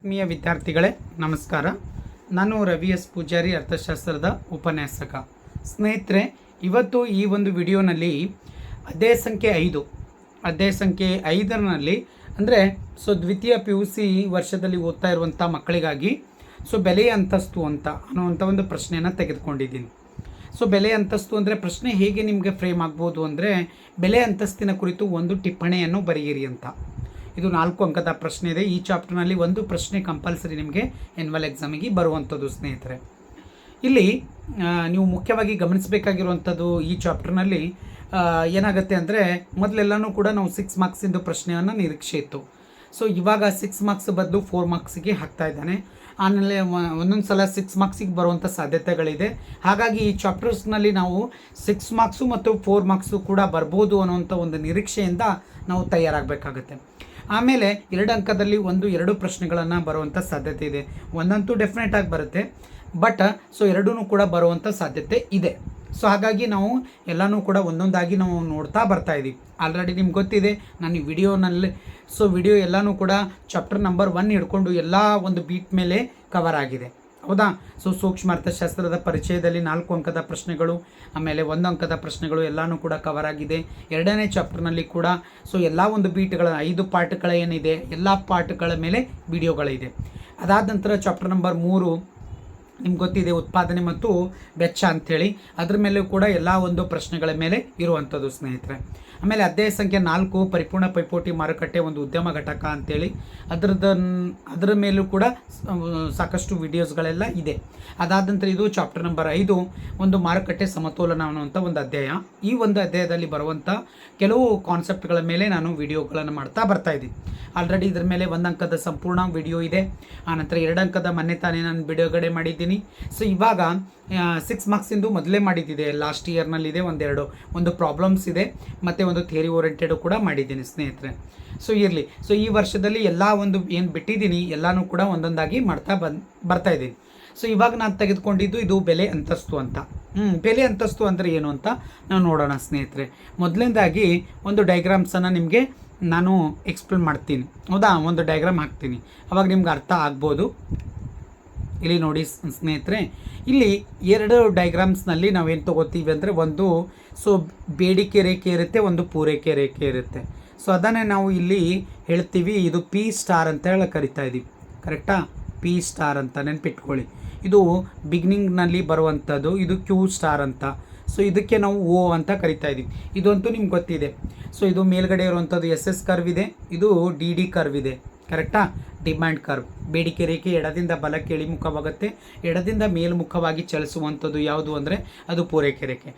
ಆತ್ಮೀಯ ವಿದ್ಯಾರ್ಥಿಗಳೇ ನಮಸ್ಕಾರ. ನಾನು ರವಿ ಎಸ್ ಪೂಜಾರಿ, ಅರ್ಥಶಾಸ್ತ್ರದ ಉಪನ್ಯಾಸಕ. ಸ್ನೇಹಿತರೆ, ಇವತ್ತು ಈ ಒಂದು ವಿಡಿಯೋನಲ್ಲಿ ಅಧ್ಯಾಯ ಸಂಖ್ಯೆ 5ರಲ್ಲಿ ಅಂದರೆ ದ್ವಿತೀಯ PUC ವರ್ಷದಲ್ಲಿ ಓದ್ತಾ ಇರುವಂಥ ಮಕ್ಕಳಿಗಾಗಿ ಬೆಲೆಯ ಅಂತಸ್ತು ಅನ್ನುವಂಥ ಒಂದು ಪ್ರಶ್ನೆಯನ್ನು ತೆಗೆದುಕೊಂಡಿದ್ದೀನಿ. ಬೆಲೆ ಅಂತಸ್ತು ಅಂದರೆ ಪ್ರಶ್ನೆ ಹೇಗೆ ನಿಮಗೆ ಫ್ರೇಮ್ ಆಗ್ಬೋದು ಅಂದರೆ, ಬೆಲೆ ಅಂತಸ್ತಿನ ಕುರಿತು ಒಂದು ಟಿಪ್ಪಣಿಯನ್ನು ಬರೆಯಿರಿ ಅಂತ. ಇದು 4 ಅಂಕದ ಪ್ರಶ್ನೆ ಇದೆ. ಈ ಚಾಪ್ಟರ್ನಲ್ಲಿ ಒಂದು ಪ್ರಶ್ನೆ ಕಂಪಲ್ಸರಿ ನಿಮಗೆ ಎನ್ಯುವಲ್ ಎಕ್ಸಾಮಿಗೆ ಬರುವಂಥದ್ದು. ಸ್ನೇಹಿತರೆ, ಇಲ್ಲಿ ನೀವು ಮುಖ್ಯವಾಗಿ ಗಮನಿಸಬೇಕಾಗಿರುವಂಥದ್ದು ಈ ಚಾಪ್ಟರ್ನಲ್ಲಿ ಏನಾಗುತ್ತೆ ಅಂದರೆ, ಮೊದಲೆಲ್ಲನೂ ಕೂಡ ನಾವು 6 ಮಾರ್ಕ್ಸಿಂದು ಪ್ರಶ್ನೆಯನ್ನು ನಿರೀಕ್ಷೆ ಇತ್ತು. ಇವಾಗ 6 ಮಾರ್ಕ್ಸ್ ಬದಲು 4 ಮಾರ್ಕ್ಸಿಗೆ ಹಾಕ್ತಾ ಇದ್ದಾನೆ. ಆಮೇಲೆ ಒಂದೊಂದು ಸಲ 6 ಮಾರ್ಕ್ಸಿಗೆ ಬರುವಂಥ ಸಾಧ್ಯತೆಗಳಿದೆ. ಹಾಗಾಗಿ ಈ ಚಾಪ್ಟರ್ಸ್ನಲ್ಲಿ ನಾವು 6 ಮಾರ್ಕ್ಸು ಮತ್ತು 4 ಮಾರ್ಕ್ಸು ಕೂಡ ಬರ್ಬೋದು ಅನ್ನೋಂಥ ಒಂದು ನಿರೀಕ್ಷೆಯಿಂದ ನಾವು ತಯಾರಾಗಬೇಕಾಗುತ್ತೆ. ಆಮೇಲೆ 2 ಅಂಕದಲ್ಲಿ 1-2 ಪ್ರಶ್ನೆಗಳನ್ನು ಬರುವಂಥ ಸಾಧ್ಯತೆ ಇದೆ. ಒಂದಂತೂ ಡೆಫಿನೆಟ್ ಆಗಿ ಬರುತ್ತೆ, ಬಟ್ ಎರಡೂ ಕೂಡ ಬರುವಂಥ ಸಾಧ್ಯತೆ ಇದೆ. ಹಾಗಾಗಿ ನಾವು ಎಲ್ಲನೂ ಕೂಡ ಒಂದೊಂದಾಗಿ ನಾವು ನೋಡ್ತಾ ಬರ್ತಾ ಇದ್ದೀವಿ. ಆಲ್ರೆಡಿ ನಿಮ್ಗೆ ಗೊತ್ತಿದೆ, ನಾನು ಈ ವಿಡಿಯೋನಲ್ಲಿ ವಿಡಿಯೋ ಎಲ್ಲನೂ ಕೂಡ ಚಾಪ್ಟರ್ ನಂಬರ್ 1 ಹಿಡ್ಕೊಂಡು ಎಲ್ಲ ಒಂದು ಬೀಟ್ ಮೇಲೆ ಕವರ್ ಆಗಿದೆ, ಹೌದಾ? ಸೂಕ್ಷ್ಮ ಅರ್ಥಶಾಸ್ತ್ರದ ಪರಿಚಯದಲ್ಲಿ 4 ಅಂಕದ ಪ್ರಶ್ನೆಗಳು, ಆಮೇಲೆ 1 ಅಂಕದ ಪ್ರಶ್ನೆಗಳು ಎಲ್ಲನೂ ಕೂಡ ಕವರ್ ಆಗಿದೆ. 2ನೇ ಚಾಪ್ಟರ್ನಲ್ಲಿ ಕೂಡ ಎಲ್ಲ ಒಂದು ಬೀಟ್ಗಳ 5 ಪಾರ್ಟ್ಗಳ ಏನಿದೆ, ಎಲ್ಲ ಪಾರ್ಟ್ಗಳ ಮೇಲೆ ವಿಡಿಯೋಗಳಿದೆ. ಅದಾದ ನಂತರ ಚಾಪ್ಟರ್ ನಂಬರ್ 3 ನಿಮ್ಗೆ ಗೊತ್ತಿದೆ, ಉತ್ಪಾದನೆ ಮತ್ತು ವೆಚ್ಚ ಅಂಥೇಳಿ, ಅದ್ರ ಮೇಲೂ ಕೂಡ ಎಲ್ಲ ಒಂದು ಪ್ರಶ್ನೆಗಳ ಮೇಲೆ ಇರುವಂಥದ್ದು ಸ್ನೇಹಿತರೆ. ಆಮೇಲೆ ಅಧ್ಯಾಯ ಸಂಖ್ಯೆ 4 ಪರಿಪೂರ್ಣ ಪೈಪೋಟಿ ಮಾರುಕಟ್ಟೆ ಒಂದು ಉದ್ಯಮ ಘಟಕ ಅಂಥೇಳಿ, ಅದರ ಮೇಲೂ ಕೂಡ ಸಾಕಷ್ಟು ವಿಡಿಯೋಸ್ಗಳೆಲ್ಲ ಇದೆ. ಅದಾದ ನಂತರ ಇದು ಚಾಪ್ಟರ್ ನಂಬರ್ 5 ಒಂದು ಮಾರುಕಟ್ಟೆ ಸಮತೋಲನ ಅನ್ನುವಂಥ ಒಂದು ಅಧ್ಯಾಯ. ಈ ಒಂದು ಅಧ್ಯಾಯದಲ್ಲಿ ಬರುವಂಥ ಕೆಲವು ಕಾನ್ಸೆಪ್ಟ್ಗಳ ಮೇಲೆ ನಾನು ವಿಡಿಯೋಗಳನ್ನು ಮಾಡ್ತಾ ಬರ್ತಾ ಇದ್ದೀನಿ. ಆಲ್ರೆಡಿ ಇದರ ಮೇಲೆ 1 ಅಂಕದ ಸಂಪೂರ್ಣ ವಿಡಿಯೋ ಇದೆ. ಆನಂತರ 2 ಅಂಕದ ಮೊನ್ನೆ ತಾನೇ ನಾನು ಬಿಡುಗಡೆ ಮಾಡಿದ್ದೀನಿ. ಇವಾಗ 6 ಮಾರ್ಕ್ಸಿಂದು ಮೊದಲೇ ಮಾಡಿದ್ದಿದೆ, ಲಾಸ್ಟ್ ಇಯರ್ನಲ್ಲಿದೆ. ಒಂದು ಪ್ರಾಬ್ಲಮ್ಸ್ ಇದೆ ಮತ್ತು ಒಂದು ಥಿಯರಿ ಓರಿಯೆಂಟೆಡ್ ಕೂಡ ಮಾಡಿದ್ದೀನಿ ಸ್ನೇಹಿತರೆ. ಇರಲಿ. ಈ ವರ್ಷದಲ್ಲಿ ಎಲ್ಲ ಒಂದು ಏನು ಬಿಟ್ಟಿದ್ದೀನಿ ಎಲ್ಲನೂ ಕೂಡ ಒಂದೊಂದಾಗಿ ಮಾಡ್ತಾ ಬರ್ತಾ ಇದ್ದೀನಿ. ಇವಾಗ ನಾನು ತೆಗೆದುಕೊಂಡಿದ್ದು ಇದು ಬೆಲೆ ಅಂತಸ್ತು ಅಂತ. ಬೆಲೆ ಅಂತಸ್ತು ಅಂದರೆ ಏನು ಅಂತ ನಾವು ನೋಡೋಣ ಸ್ನೇಹಿತರೆ. ಮೊದಲನೇದಾಗಿ ಒಂದು ಡಯಾಗ್ರಾಮ್ಸನ್ನು ನಿಮಗೆ ನಾನು ಎಕ್ಸ್ಪ್ಲೇನ್ ಮಾಡ್ತೀನಿ, ಹೌದಾ? ಒಂದು ಡಯಾಗ್ರಾಮ್ ಹಾಕ್ತೀನಿ, ಅವಾಗ ನಿಮ್ಗೆ ಅರ್ಥ ಆಗ್ಬೋದು. ಇಲ್ಲಿ ನೋಡಿ ಸ್ನೇಹಿತರೆ, ಇಲ್ಲಿ 2 ಡಯಾಗ್ರಾಮ್ಸ್ನಲ್ಲಿ ನಾವೇನು ತೊಗೋತೀವಿ ಅಂದರೆ, ಒಂದು ಬೇಡಿಕೆ ರೇಖೆ ಇರುತ್ತೆ, ಒಂದು ಪೂರೈಕೆ ರೇಖೆ ಇರುತ್ತೆ. ಅದನ್ನೇ ನಾವು ಇಲ್ಲಿ ಹೇಳ್ತೀವಿ, ಇದು P ಸ್ಟಾರ್ ಅಂತ ಹೇಳಿ ಕರಿತಾ ಇದ್ದೀವಿ, ಕರೆಕ್ಟಾ? P ಸ್ಟಾರ್ ಅಂತ ನೆನ್ಪಿಟ್ಕೊಳ್ಳಿ. ಇದು ಬಿಗಿನಿಂಗ್ನಲ್ಲಿ ಬರುವಂಥದ್ದು, ಇದು Q ಸ್ಟಾರ್ ಅಂತ. ಇದಕ್ಕೆ ನಾವು O ಅಂತ ಕರಿತಾ ಇದ್ದೀವಿ. ಇದಂತೂ ನಿಮ್ಗೆ ಗೊತ್ತಿದೆ. ಇದು ಮೇಲ್ಗಡೆ ಇರುವಂಥದ್ದು SS ಕರ್ವ್ ಇದೆ, ಇದು DD ಕರ್ವ್ ಇದೆ, ಕರೆಕ್ಟಾ? Demand curve. ಬೇಡಿಕೆ ರೇಖೆ ಎಡದಿಂದ ಬಲಕ್ಕೆ ಇಳಿಮುಖವಾಗುತ್ತೆ, ಎಡದಿಂದ ಮೇಲ್ಮುಖವಾಗಿ ಚಲಿಸುವಂಥದ್ದು ಯಾವುದು ಅಂದರೆ ಅದು ಪೂರೈಕೆ ರೇಖೆ.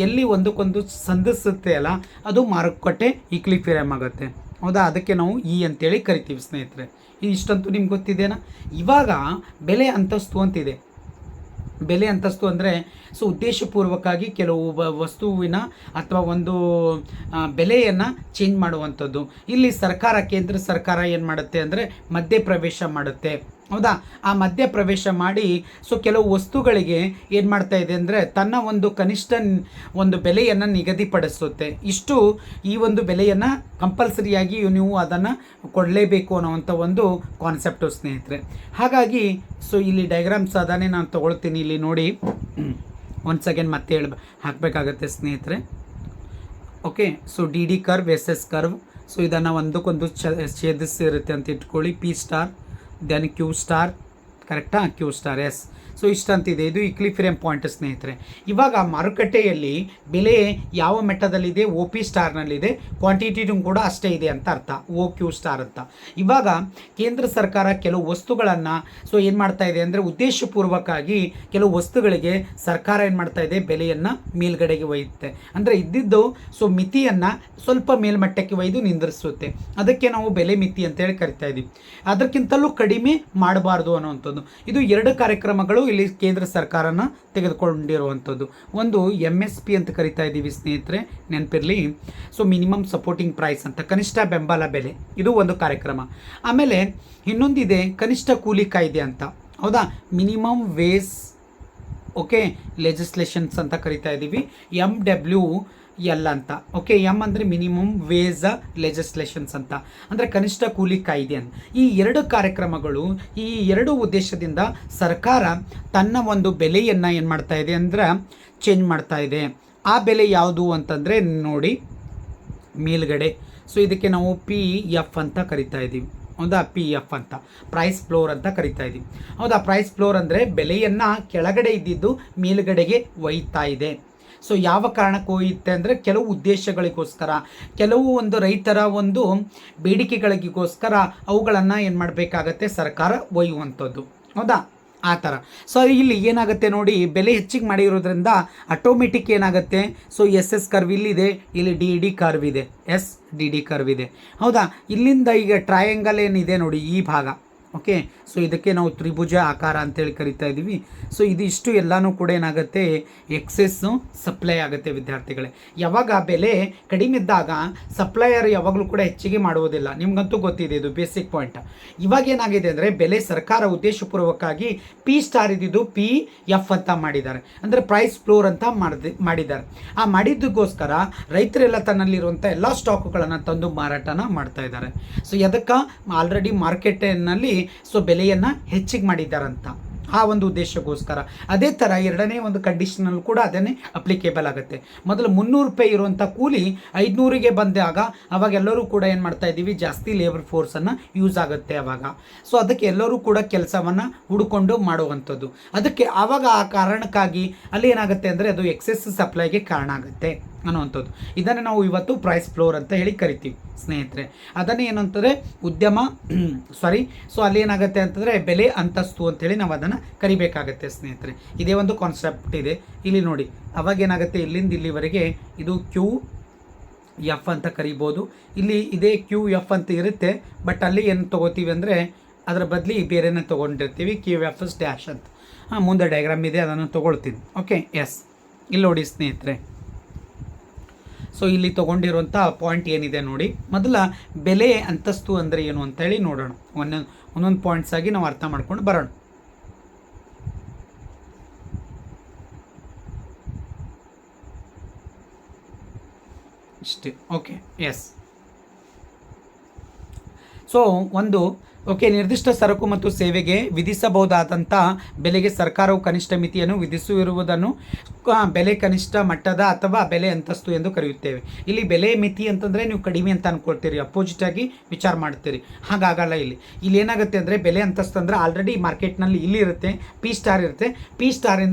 ಎಲ್ಲಿ ಒಂದಕ್ಕೊಂದು ಸಂಧಿಸುತ್ತೆ ಅಲ್ಲ, ಅದು ಮಾರುಕಟ್ಟೆ ಈಕ್ವಿಲಿಬ್ರಿಯಂ ಆಗುತ್ತೆ, ಹೌದಾ? ಅದಕ್ಕೆ ನಾವು E ಅಂತೇಳಿ ಕರಿತೀವಿ ಸ್ನೇಹಿತರೆ. ಇಷ್ಟಂತೂ ನಿಮ್ಗೆ ಗೊತ್ತಿದೆನಾ? ಇವಾಗ ಬೆಲೆ ಅಂತಸ್ತು ಅಂತಿದೆ. ಬೆಲೆ ಅಂತಸ್ತು ಅಂದರೆ ಉದ್ದೇಶಪೂರ್ವಕವಾಗಿ ಕೆಲವು ವಸ್ತುವಿನ ಅಥವಾ ಒಂದು ಬೆಲೆಯನ್ನು ಚೇಂಜ್ ಮಾಡುವಂಥದ್ದು. ಇಲ್ಲಿ ಕೇಂದ್ರ ಸರ್ಕಾರ ಏನು ಮಾಡುತ್ತೆ ಅಂದರೆ ಮಧ್ಯಪ್ರವೇಶ ಮಾಡುತ್ತೆ, ಹೌದಾ? ಆ ಮಧ್ಯಪ್ರವೇಶ ಮಾಡಿ ಕೆಲವು ವಸ್ತುಗಳಿಗೆ ಏನು ಮಾಡ್ತಾ ಇದೆ ಅಂದರೆ ತನ್ನ ಒಂದು ಕನಿಷ್ಠ ಒಂದು ಬೆಲೆಯನ್ನು ನಿಗದಿಪಡಿಸುತ್ತೆ. ಇಷ್ಟು ಈ ಒಂದು ಬೆಲೆಯನ್ನು ಕಂಪಲ್ಸರಿಯಾಗಿ ನೀವು ಅದನ್ನು ಕೊಡಲೇಬೇಕು ಅನ್ನೋವಂಥ ಒಂದು ಕಾನ್ಸೆಪ್ಟು ಸ್ನೇಹಿತರೆ. ಹಾಗಾಗಿ ಇಲ್ಲಿ ಡಯಾಗ್ರಾಮ್ಸ್ ಅದನ್ನೇ ನಾನು ತೊಗೊಳ್ತೀನಿ. ಇಲ್ಲಿ ನೋಡಿ, ಒಂದು ಸೆಕೆಂಡ್ ಮತ್ತೆ ಹಾಕಬೇಕಾಗತ್ತೆ ಸ್ನೇಹಿತರೆ. Okay, DD curve, SS curve. ಇದನ್ನು ಒಂದಕ್ಕೊಂದು ಛೇದಿಸಿರುತ್ತೆ ಅಂತ ಇಟ್ಕೊಳ್ಳಿ. P star, then Q star, ಕರೆಕ್ಟಾ? Q star, yes. ಇಷ್ಟಂತಿದೆ, ಇದು ಈಕ್ವಿಲಿಬ್ರಿಯಂ ಪಾಯಿಂಟ್ ಸ್ನೇಹಿತರೆ. ಇವಾಗ ಮಾರುಕಟ್ಟೆಯಲ್ಲಿ ಬೆಲೆ ಯಾವ ಮೆಟ್ಟದಲ್ಲಿದೆ? OP ಸ್ಟಾರ್ನಲ್ಲಿದೆ, ಕ್ವಾಂಟಿಟಿನೂ ಕೂಡ ಅಷ್ಟೇ ಇದೆ ಅಂತ ಅರ್ಥ, OQ ಸ್ಟಾರ್ ಅಂತ. ಇವಾಗ ಕೇಂದ್ರ ಸರ್ಕಾರ ಕೆಲವು ವಸ್ತುಗಳನ್ನು ಏನು ಮಾಡ್ತಾ ಇದೆ ಅಂದರೆ, ಉದ್ದೇಶಪೂರ್ವಕವಾಗಿ ಕೆಲವು ವಸ್ತುಗಳಿಗೆ ಸರ್ಕಾರ ಏನು ಮಾಡ್ತಾ ಇದೆ, ಬೆಲೆಯನ್ನು ಮೇಲ್ಗಡೆಗೆ ಒಯ್ಯುತ್ತೆ. ಅಂದರೆ ಇದ್ದಿದ್ದು ಮಿತಿಯನ್ನು ಸ್ವಲ್ಪ ಮೇಲ್ಮಟ್ಟಕ್ಕೆ ಒಯ್ದು ನಿಂದಿರಿಸುತ್ತೆ. ಅದಕ್ಕೆ ನಾವು ಬೆಲೆ ಮಿತಿ ಅಂತೇಳಿ ಕರಿತಾ ಇದ್ದೀವಿ. ಅದಕ್ಕಿಂತಲೂ ಕಡಿಮೆ ಮಾಡಬಾರ್ದು ಅನ್ನುವಂಥದ್ದು. ಇದು 2 ಕಾರ್ಯಕ್ರಮಗಳು ಇಲ್ಲಿ ಕೇಂದ್ರ ಸರ್ಕಾರನ ತೆಗೆದುಕೊಂಡಿರುವಂಥದ್ದು. ಒಂದು MSP ಅಂತ ಕರಿತಾ ಇದ್ದೀವಿ ಸ್ನೇಹಿತರೆ, ನೆನಪಿರಲಿ. ಮಿನಿಮಮ್ ಸಪೋರ್ಟಿಂಗ್ ಪ್ರೈಸ್ ಅಂತ, ಕನಿಷ್ಠ ಬೆಂಬಲ ಬೆಲೆ, ಇದು ಒಂದು ಕಾರ್ಯಕ್ರಮ. ಆಮೇಲೆ ಇನ್ನೊಂದಿದೆ ಕನಿಷ್ಠ ಕೂಲಿ ಕಾಯ್ದೆ ಅಂತ, ಹೌದಾ? ಮಿನಿಮಮ್ ವೇಜ್ ಲೆಜಿಸ್ಲೇಷನ್ಸ್ ಅಂತ ಕರಿತಾ ಇದ್ದೀವಿ. MW ಎಲ್ ಅಂತ. ಓಕೆ, ಎಮ್ ಅಂದರೆ ಮಿನಿಮಮ್ ವೇಜ್ ಲೆಜಿಸ್ಲೇಷನ್ಸ್ ಅಂತ, ಅಂದರೆ ಕನಿಷ್ಠ ಕೂಲಿ ಕಾಯ್ದೆ ಅಂತ. ಈ ಎರಡು ಕಾರ್ಯಕ್ರಮಗಳು, ಈ ಎರಡು ಉದ್ದೇಶದಿಂದ ಸರ್ಕಾರ ತನ್ನ ಒಂದು ಬೆಲೆಯನ್ನು ಏನು ಮಾಡ್ತಾ ಇದೆ ಅಂದ್ರೆ ಚೇಂಜ್ ಮಾಡ್ತಾ ಇದೆ. ಆ ಬೆಲೆ ಯಾವುದು ಅಂತಂದರೆ ನೋಡಿ ಮೇಲ್ಗಡೆ. ಸೊ ಇದಕ್ಕೆ ನಾವು PF ಅಂತ ಕರಿತಾ ಇದ್ದೀವಿ. ಹೌದಾ, PF ಅಂತ, ಪ್ರೈಸ್ ಫ್ಲೋರ್ ಅಂತ ಕರಿತಾ ಇದ್ದೀವಿ. ಹೌದಾ, ಪ್ರೈಸ್ ಫ್ಲೋರ್ ಅಂದರೆ ಬೆಲೆಯನ್ನು ಕೆಳಗಡೆ ಇದ್ದಿದ್ದು ಮೇಲುಗಡೆಗೆ ಒಯ್ತಾ ಇದೆ. ಸೊ ಯಾವ ಕಾರಣಕ್ಕೆ ಒಯ್ಯುತ್ತೆ ಅಂದರೆ ಕೆಲವು ಉದ್ದೇಶಗಳಿಗೋಸ್ಕರ, ಕೆಲವು ಒಂದು ರೈತರ ಒಂದು ಬೇಡಿಕೆಗಳಿಗೋಸ್ಕರ ಅವುಗಳನ್ನು ಏನು ಮಾಡಬೇಕಾಗತ್ತೆ ಸರ್ಕಾರ ಒಯ್ಯುವಂಥದ್ದು. ಹೌದಾ, ಆ ಥರ. ಸೊ ಇಲ್ಲಿ ಏನಾಗುತ್ತೆ ನೋಡಿ, ಬೆಲೆ ಹೆಚ್ಚಿಗೆ ಮಾಡಿರೋದ್ರಿಂದ ಆಟೋಮೆಟಿಕ್ ಏನಾಗುತ್ತೆ, ಸೊ SS ಕರ್ವ್ ಇಲ್ಲಿದೆ, ಇಲ್ಲಿ DD ಕರ್ವ್ ಇದೆ, SDD ಕರ್ವ್ ಇದೆ. ಹೌದಾ, ಇಲ್ಲಿಂದ ಈಗ ಟ್ರಯಾಂಗಲ್ ಏನಿದೆ ನೋಡಿ ಈ ಭಾಗ. ಓಕೆ, ಸೊ ಇದಕ್ಕೆ ನಾವು ತ್ರಿಭುಜ ಆಕಾರ ಅಂತೇಳಿ ಕರಿತಾ ಇದ್ದೀವಿ. ಸೊ ಇದಿಷ್ಟು ಎಲ್ಲನೂ ಕೂಡ ಏನಾಗುತ್ತೆ, ಎಕ್ಸೆಸ್ಸು ಸಪ್ಲೈ ಆಗುತ್ತೆ ವಿದ್ಯಾರ್ಥಿಗಳೇ. ಯಾವಾಗ ಬೆಲೆ ಕಡಿಮೆ ಇದ್ದಾಗ ಸಪ್ಲೈಯರ್ ಯಾವಾಗಲೂ ಕೂಡ ಹೆಚ್ಚಿಗೆ ಮಾಡುವುದಿಲ್ಲ, ನಿಮ್ಗಂತೂ ಗೊತ್ತಿದೆ, ಇದು ಬೇಸಿಕ್ ಪಾಯಿಂಟ್. ಇವಾಗ ಏನಾಗಿದೆ ಅಂದರೆ ಬೆಲೆ ಸರ್ಕಾರ ಉದ್ದೇಶಪೂರ್ವಕವಾಗಿ P* ಇದ್ದಿದ್ದು PF ಅಂತ ಮಾಡಿದ್ದಾರೆ, ಅಂದರೆ ಪ್ರೈಸ್ ಫ್ಲೋರ್ ಅಂತ ಮಾಡಿದ್ದಾರೆ. ಆ ಮಾಡಿದ್ದಕ್ಕೋಸ್ಕರ ರೈತರೆಲ್ಲ ತನ್ನಲ್ಲಿರುವಂಥ ಎಲ್ಲ ಸ್ಟಾಕುಗಳನ್ನು ತಂದು ಮಾರಾಟನ ಮಾಡ್ತಾ ಇದ್ದಾರೆ. ಸೊ ಅದಕ್ಕೆ ಆಲ್ರೆಡಿ ಮಾರ್ಕೆಟಿನಲ್ಲಿ ಸೊ ಬೆಲೆಯನ್ನು ಹೆಚ್ಚಿಗೆ ಮಾಡಿದ್ದಾರಂತ, ಆ ಒಂದು ಉದ್ದೇಶಕ್ಕೋಸ್ಕರ. ಅದೇ ಥರ ಎರಡನೇ ಒಂದು ಕಂಡೀಷನಲ್ಲಿ ಕೂಡ ಅದನ್ನೇ ಅಪ್ಲಿಕೇಬಲ್ ಆಗುತ್ತೆ. ಮೊದಲು 300 ರೂಪಾಯಿ ಇರುವಂಥ ಕೂಲಿ 500ಗೆ ಬಂದಾಗ ಅವಾಗ ಎಲ್ಲರೂ ಕೂಡ ಏನು ಮಾಡ್ತಾ ಇದ್ದೀವಿ, ಜಾಸ್ತಿ ಲೇಬರ್ ಫೋರ್ಸನ್ನು ಯೂಸ್ ಆಗುತ್ತೆ ಅವಾಗ. ಸೊ ಅದಕ್ಕೆ ಎಲ್ಲರೂ ಕೂಡ ಕೆಲಸವನ್ನು ಹುಡುಕೊಂಡು ಮಾಡುವಂಥದ್ದು. ಅದಕ್ಕೆ ಆವಾಗ ಆ ಕಾರಣಕ್ಕಾಗಿ ಅಲ್ಲಿ ಏನಾಗುತ್ತೆ ಅಂದರೆ ಅದು ಎಕ್ಸೆಸ್ ಸಪ್ಲೈಗೆ ಕಾರಣ ಆಗುತ್ತೆ ಅನ್ನುವಂಥದ್ದು. ಇದನ್ನು ನಾವು ಇವತ್ತು ಪ್ರೈಸ್ ಫ್ಲೋರ್ ಅಂತ ಹೇಳಿ ಕರಿತೀವಿ ಸ್ನೇಹಿತರೆ. ಅದನ್ನೇ ಏನಂತಂದರೆ ಸೊ ಅಲ್ಲಿ ಏನಾಗುತ್ತೆ ಅಂತಂದರೆ ಬೆಲೆ ಅಂತಸ್ತು ಅಂತೇಳಿ ನಾವು ಅದನ್ನು ಕರಿಬೇಕಾಗತ್ತೆ ಸ್ನೇಹಿತರೆ. ಇದೇ ಒಂದು ಕಾನ್ಸೆಪ್ಟ್ ಇದೆ ಇಲ್ಲಿ ನೋಡಿ. ಅವಾಗ ಏನಾಗುತ್ತೆ, ಇಲ್ಲಿಂದ ಇಲ್ಲಿವರೆಗೆ ಇದು QF ಅಂತ ಕರಿಬೋದು. ಇಲ್ಲಿ ಇದೇ QF ಅಂತ ಇರುತ್ತೆ, ಬಟ್ ಅಲ್ಲಿ ಏನು ತೊಗೋತೀವಿ ಅಂದರೆ ಅದರ ಬದಲಿ ಬೇರೆನೇ ತೊಗೊಂಡಿರ್ತೀವಿ, QF ಡ್ಯಾಶ್ ಅಂತ. ಮುಂದೆ ಡಯಾಗ್ರಾಮ್ ಇದೆ, ಅದನ್ನು ತೊಗೊಳ್ತೀನಿ. ಓಕೆ, ಎಸ್, ಇಲ್ಲಿ ನೋಡಿ ಸ್ನೇಹಿತರೆ. ಸೊ ಇಲ್ಲಿ ತೊಗೊಂಡಿರುವಂಥ ಪಾಯಿಂಟ್ ಏನಿದೆ ನೋಡಿ. ಮೊದಲ ಬೆಲೆ ಅಂತಸ್ತು ಅಂದರೆ ಏನು ಅಂತೇಳಿ ನೋಡೋಣ. ಒಂದೊಂದು ಪಾಯಿಂಟ್ಸ್ ಆಗಿ ನಾವು ಅರ್ಥ ಮಾಡ್ಕೊಂಡು ಬರೋಣ. ಇಷ್ಟೇ. Okay, yes. ಸೊ ನಿರ್ದಿಷ್ಟ ಸರಕು ಮತ್ತು ಸೇವೆಗೆ ವಿಧಿಸಬಹುದಾದಂಥ ಬೆಲೆಗೆ ಸರ್ಕಾರವು ಕನಿಷ್ಠ ಮಿತಿಯನ್ನು ವಿಧಿಸಿರುವುದನ್ನು ಬೆಲೆ ಕನಿಷ್ಠ ಮಟ್ಟದ ಅಥವಾ ಬೆಲೆ ಅಂತಸ್ತು ಎಂದು ಕರೆಯುತ್ತೇವೆ. ಇಲ್ಲಿ ಬೆಲೆ ಮಿತಿ ಅಂತಂದರೆ ನೀವು ಕಡಿಮೆ ಅಂತ ಅಂದ್ಕೊಳ್ತೀರಿ, ಅಪೋಸಿಟ್ ಆಗಿ ವಿಚಾರ ಮಾಡ್ತೀರಿ. ಹಾಗಾಗಲ್ಲ. ಇಲ್ಲಿ ಏನಾಗುತ್ತೆ ಅಂದರೆ ಬೆಲೆ ಅಂತಸ್ತು ಅಂದರೆ ಆಲ್ರೆಡಿ ಮಾರ್ಕೆಟ್ನಲ್ಲಿ ಇಲ್ಲಿ ಇರುತ್ತೆ, P* ಇರುತ್ತೆ. P*